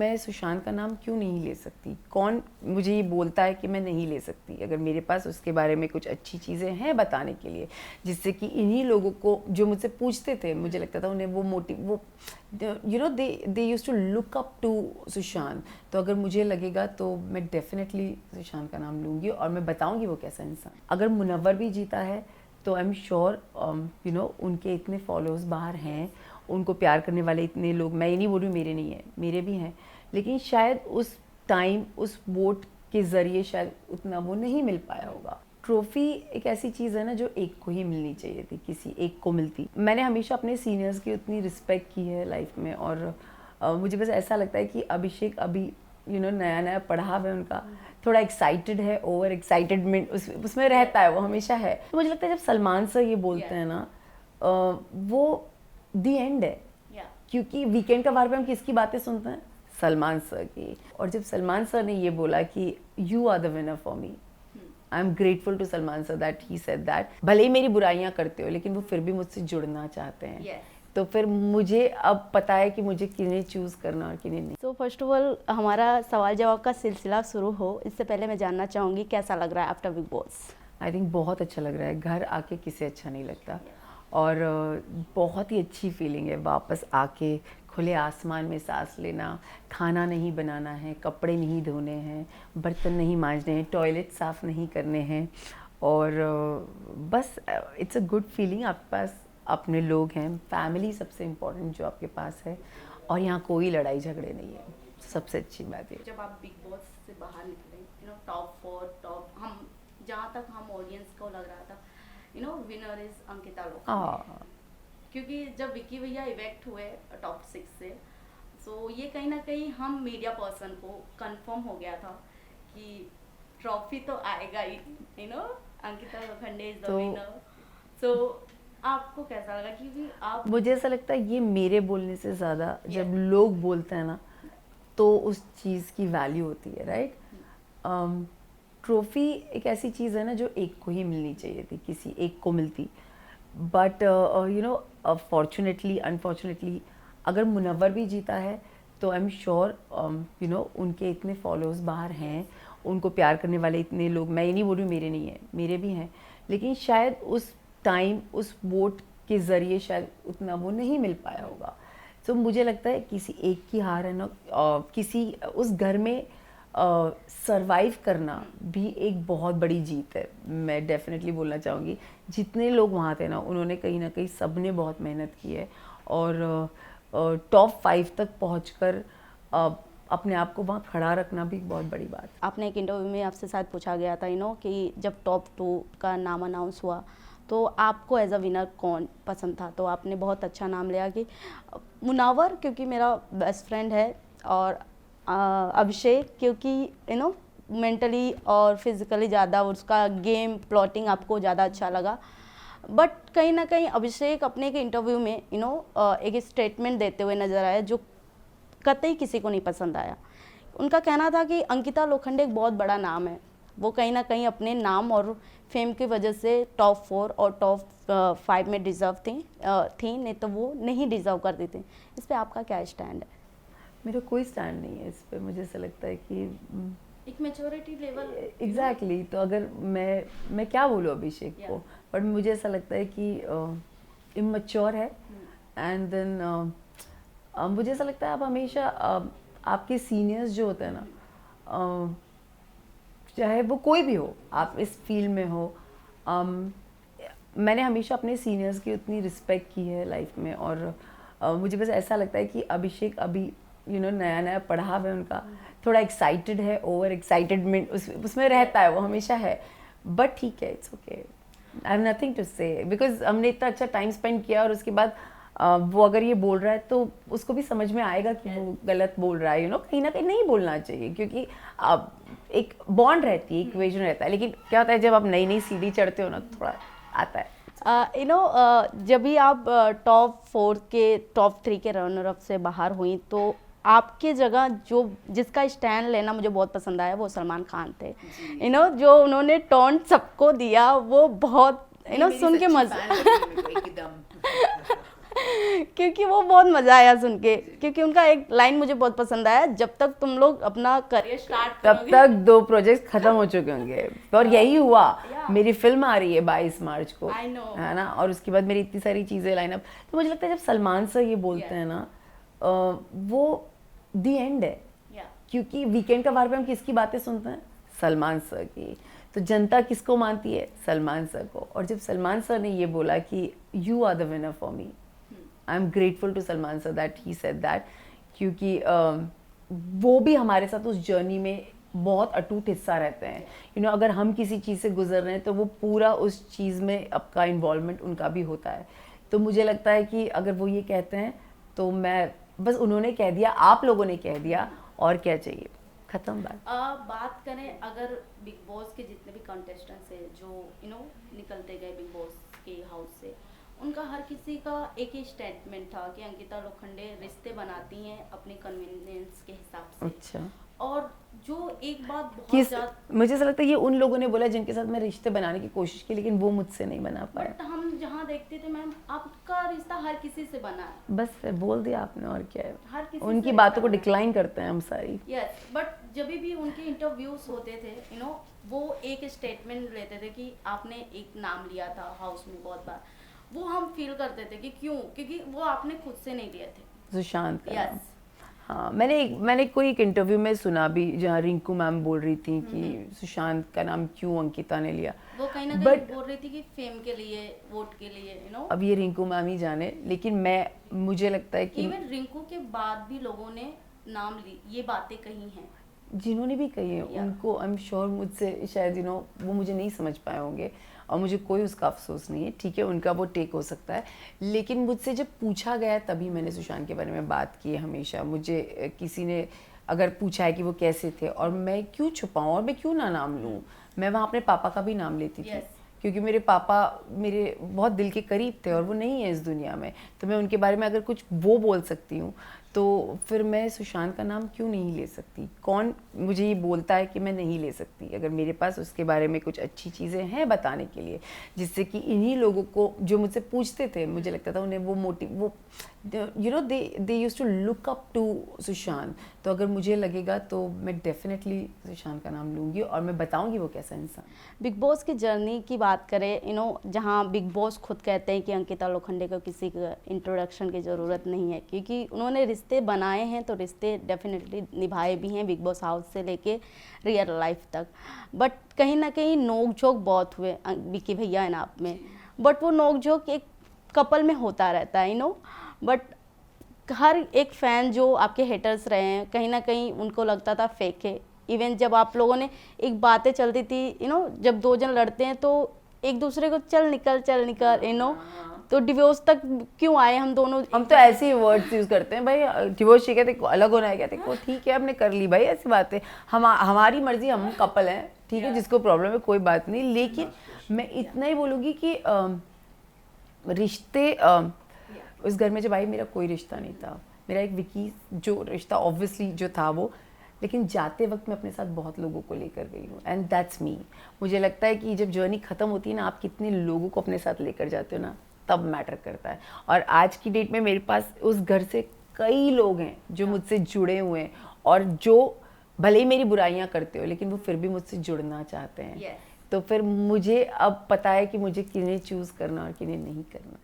मैं सुशांत का नाम क्यों नहीं ले सकती? कौन मुझे ये बोलता है कि मैं नहीं ले सकती? अगर मेरे पास उसके बारे में कुछ अच्छी चीज़ें हैं बताने के लिए, जिससे कि इन्हीं लोगों को जो मुझसे पूछते थे, मुझे लगता था उन्हें वो they used to look up to Sushant. तो अगर मुझे लगेगा तो मैं डेफिनेटली सुशांत का नाम लूँगी और मैं बताऊँगी वो कैसा इंसान। अगर मुनव्वर भी जीता है तो आई एम श्योर उनके इतने फॉलोअर्स बाहर हैं, उनको प्यार करने वाले इतने लोग, मैं ये नहीं बोल रही हूँ मेरे नहीं है, मेरे भी हैं, लेकिन शायद उस टाइम उस वोट के ज़रिए शायद उतना वो नहीं मिल पाया होगा। ट्रॉफ़ी एक ऐसी चीज़ है ना जो एक को ही मिलनी चाहिए थी, किसी एक को मिलती। मैंने हमेशा अपने सीनियर्स की उतनी रिस्पेक्ट की है लाइफ में, और मुझे बस ऐसा लगता है कि अभिषेक अभी नया नया पढ़ाव है उनका, थोड़ा एक्साइटेड है, ओवर एक्साइटेडमेंट उसमें रहता है, वो हमेशा है। तो मुझे लगता है जब सलमान सर ये बोलते हैं ना, वो दी एंड है। क्योंकि वीकेंड का वार पे हम किसकी बातें सुनते हैं? सलमान सर की। और जब सलमान सर ने ये बोला कि you are the winner for me, I am grateful to Salman sir that he said that. भले ही मेरी बुराइयां करते हो लेकिन वो फिर भी मुझसे जुड़ना चाहते हैं। तो फिर मुझे अब पता है कि मुझे किन्हें चूज करना और किन्हें नहीं। तो फर्स्ट ऑफ ऑल हमारा सवाल जवाब का सिलसिला शुरू हो इससे पहले मैं जानना चाहूँगी कैसा लग रहा है after big boss? I think बहुत अच्छा लग रहा है। घर आके किसे अच्छा नहीं लगता, और बहुत ही अच्छी फीलिंग है वापस आके खुले आसमान में सांस लेना। खाना नहीं बनाना है, कपड़े नहीं धोने हैं, बर्तन नहीं मांजने हैं, टॉयलेट साफ़ नहीं करने हैं, और बस इट्स अ गुड फीलिंग। आपके पास अपने लोग हैं, फैमिली सबसे इम्पोर्टेंट जो आपके पास है, और यहाँ कोई लड़ाई झगड़े नहीं है, सबसे अच्छी बात है। जब आप बिग बॉस से बाहर निकले, टॉप 4 टॉप, हम जहाँ तक हम ऑडियंस को लग रहा था विनर इज अंकिता लोखंडे, क्योंकि जब विक्की भैया इवेक्ट हुए टॉप 6 से, सो ये कहीं ना कहीं हम मीडिया पर्सन को कंफर्म हो गया था कि ट्रॉफी तो आएगा ही, Ankita Lokhande is the winner. So आपको कैसा लगा? क्योंकि आप, मुझे ऐसा लगता है ये मेरे बोलने से ज़्यादा जब लोग बोलते हैं ना तो उस चीज़ की वैल्यू होती है, राइट? ट्रॉफ़ी एक ऐसी चीज़ है ना जो एक को ही मिलनी चाहिए थी, किसी एक को मिलती। बट फॉर्चुनेटली अनफॉर्चुनेटली अगर मुनव्वर भी जीता है तो आई एम श्योर उनके इतने फॉलोअर्स बाहर हैं, उनको प्यार करने वाले इतने लोग, मैं ये नहीं बोल रही हूँ मेरे नहीं है, मेरे भी हैं, लेकिन शायद उस टाइम उस वोट के ज़रिए शायद उतना वो नहीं मिल पाया होगा। तो मुझे लगता है किसी एक की हार है ना, किसी उस घर में सरवाइव करना भी एक बहुत बड़ी जीत है। मैं डेफिनेटली बोलना चाहूँगी जितने लोग वहाँ थे ना, उन्होंने कहीं ना कहीं सब ने बहुत मेहनत की है, और टॉप 5 तक पहुँचकर अपने आप को वहाँ खड़ा रखना भी बहुत बड़ी बात। आपने एक इंटरव्यू में आपसे शायद पूछा गया था कि जब टॉप 2 का नाम अनाउंस हुआ तो आपको एज अ विनर कौन पसंद था? तो आपने बहुत अच्छा नाम लिया कि मुनव्वर क्योंकि मेरा बेस्ट फ्रेंड है, और अभिषेक क्योंकि मेंटली और फिजिकली ज़्यादा उसका गेम प्लॉटिंग आपको ज़्यादा अच्छा लगा। बट कहीं ना कहीं अभिषेक अपने एक इंटरव्यू में एक स्टेटमेंट देते हुए नज़र आया जो कतई किसी को नहीं पसंद आया। उनका कहना था कि अंकिता लोखंडे एक बहुत बड़ा नाम है, वो कहीं ना कहीं अपने नाम और फेम की वजह से टॉप 4 और टॉप 5 में डिज़र्व थी, नहीं तो वो नहीं डिज़र्व करती थी। इस पर आपका क्या स्टैंड है? मेरा कोई स्टैंड नहीं है इस पे। मुझे ऐसा लगता है कि एक मैच्योरिटी लेवल एग्जैक्टली तो अगर मैं क्या बोलूँ अभिषेक को, बट मुझे ऐसा लगता है कि इमैच्योर है, एंड देन मुझे ऐसा लगता है आप हमेशा आपके सीनियर्स जो होते हैं ना, चाहे वो कोई भी हो, आप इस फील्ड में हो, मैंने हमेशा अपने सीनियर्स की उतनी रिस्पेक्ट की है लाइफ में, और मुझे बस ऐसा लगता है कि अभिषेक अभी नया नया पढ़ाव है उनका, थोड़ा एक्साइटेड है, ओवर एक्साइटेडमेंट उसमें रहता है, वो हमेशा है। बट ठीक है, it's okay, I have nothing to say, because हमने इतना अच्छा टाइम स्पेंड किया, और उसके बाद वो अगर ये बोल रहा है तो उसको भी समझ में आएगा कि वो गलत बोल रहा है। कहीं ना कहीं नहीं बोलना चाहिए, क्योंकि एक बॉन्ड रहती है, इक्वेशन रहता है, लेकिन क्या होता है जब आप नई नई सीढ़ी चढ़ते हो ना तो थोड़ा आता है। जब भी आप टॉप 4 के टॉप 3 के रनर अप से बाहर हुई तो आपके जगह जिसका स्टैंड लेना मुझे बहुत पसंद आया वो सलमान खान थे। जो उन्होंने टॉन्ट सबको दिया वो बहुत सुन के मजा क्योंकि वो बहुत मजा आया सुन के, क्योंकि उनका एक लाइन मुझे बहुत पसंद आया, जब तक तुम लोग अपना करियर स्टार्ट तब तक 2 प्रोजेक्ट खत्म हो चुके होंगे। और यही हुआ। मेरी फिल्म आ रही है 22 मार्च को, I know. है ना, और उसके बाद मेरी इतनी सारी चीजें लाइन अप। तो मुझे लगता है जब सलमान सर ये बोलते हैं ना, वो दी एंड है। क्योंकि वीकेंड का वार पे हम किसकी बातें सुनते हैं? सलमान सर की। तो जनता किसको मानती है? सलमान सर को। और जब सलमान सर ने ये बोला कि you are the winner for me, I am grateful to Salman sir that he said that, क्योंकि वो भी हमारे साथ उस जर्नी में बहुत अटूट हिस्सा रहते हैं। यू नो, अगर हम किसी चीज़ से गुजर रहे हैं तो वो पूरा उस चीज़ में आपका इन्वॉल्वमेंट उनका भी होता है। तो मुझे लगता है कि अगर वो ये कहते हैं तो मैं बस, उन्होंने कह दिया, आप लोगों ने कह दिया, और क्या चाहिए, खत्म बात। बात करें अगर बिग बॉस के जितने भी कंटेस्टेंट्स हैं जो निकलते गए बिग बॉस के हाउस से, उनका हर किसी का एक ही स्टेटमेंट था कि अंकिता लोखंडे रिश्ते बनाती हैं अपने कन्वीनियंस के हिसाब से। अच्छा। और जो एक बात बहुत किस, ज्यादा, मुझे ऐसा लगता है ये उन लोगों ने बोला जिनके साथ मैं रिश्ते बनाने की कोशिश की, लेकिन वो मुझसे नहीं बना पाया। बट हम जहाँ देखते थे मैम, आपका रिश्ता हर किसी से बना है। बस फिर बोल दिया आपने, और क्या है। हर किसी उनकी से बातों को बना है। डिक्लाइन करते हैं हम सारी। यस, बट जब भी उनके इंटरव्यूज होते थे, वो एक स्टेटमेंट लेते थे कि आपने एक नाम लिया था हाउस में बहुत बार, वो हम फील करते थे कि क्यों, क्योंकि वो आपने खुद से नहीं लिए थे। सुशांत का नाम। यस, हाँ, मैंने कोई एक इंटरव्यू में सुना भी जहाँ रिंकू मैम बोल रही थी कि सुशांत का नाम क्यों अंकिता ने लिया। वो कहीं ना कहीं But- बोल रही थी कि फेम के लिए, वोट के लिए, अब ये रिंकू मैम ही जाने, लेकिन मुझे लगता है कि इवन रिंकू के बाद भी लोगों ने नाम ली, ये बातें कही हैं। जिन्होंने भी कही है उनको आई एम श्योर मुझसे शायद वो मुझे नहीं समझ पाए होंगे, और मुझे कोई उसका अफसोस नहीं है। ठीक है, उनका वो टेक हो सकता है, लेकिन मुझसे जब पूछा गया तभी मैंने सुशांत के बारे में बात की है हमेशा। मुझे किसी ने अगर पूछा है कि वो कैसे थे, और मैं क्यों छुपाऊँ और मैं क्यों ना नाम लूँ, मैं वहाँ अपने पापा का भी नाम लेती थी। Yes. क्योंकि मेरे पापा मेरे बहुत दिल के करीब थे और वो नहीं है इस दुनिया में, तो मैं उनके बारे में अगर कुछ वो बोल सकती हूँ तो फिर मैं सुशांत का नाम क्यों नहीं ले सकती? कौन मुझे ये बोलता है कि मैं नहीं ले सकती? अगर मेरे पास उसके बारे में कुछ अच्छी चीज़ें हैं बताने के लिए, जिससे कि इन्हीं लोगों को जो मुझसे पूछते थे, मुझे लगता था उन्हें वो they used to look up to Sushant. तो अगर मुझे लगेगा तो मैं डेफिनेटली सुशांत का नाम लूँगी और मैं बताऊँगी वो कैसा इंसान। बिग बॉस की जर्नी की बात करें, जहाँ बिग बॉस खुद कहते हैं कि अंकिता लोखंडे को किसी का इंट्रोडक्शन की ज़रूरत नहीं है, क्योंकि उन्होंने रिश्ते बनाए हैं, तो रिश्ते डेफिनेटली निभाए भी हैं बिग बॉस हाउस से लेके रियल लाइफ तक। बट कहीं ना कहीं नोक झोंक बहुत हुए विकी भैया एंड आप में, बट वो नोक झोंक एक कपल में होता रहता है, बट हर एक फ़ैन जो आपके हेटर्स रहे हैं, कहीं ना कहीं उनको लगता था फेक है। इवन जब आप लोगों ने एक बातें चलती थी, जब 2 जन लड़ते हैं तो एक दूसरे को चल निकल तो डिवोर्स तक क्यों आए हम दोनों? हम तो ऐसे ही वर्ड्स यूज करते हैं, भाई डिवोर्स चाहिए थे, अलग होना है क्या, देखो ठीक है हमने कर ली भाई, ऐसी बात है, हमारी मर्जी, हम कपल हैं, ठीक है, जिसको प्रॉब्लम है कोई बात नहीं। लेकिन मैं इतना ही बोलूँगी कि रिश्ते उस घर में जब आई, मेरा कोई रिश्ता नहीं था। मेरा एक विकी जो रिश्ता ऑब्वियसली जो था वो, लेकिन जाते वक्त मैं अपने साथ बहुत लोगों को लेकर गई हूँ, एंड दैट्स मी। मुझे लगता है कि जब जर्नी ख़त्म होती है ना, आप कितने लोगों को अपने साथ लेकर जाते हो ना, तब मैटर करता है। और आज की डेट में मेरे पास उस घर से कई लोग हैं जो मुझसे जुड़े हुए हैं, और जो भले ही मेरी बुराइयां करते हो लेकिन वो फिर भी मुझसे जुड़ना चाहते हैं। Yes. तो फिर मुझे अब पता है कि मुझे किन्हें चूज़ करना और किन्हें नहीं करना।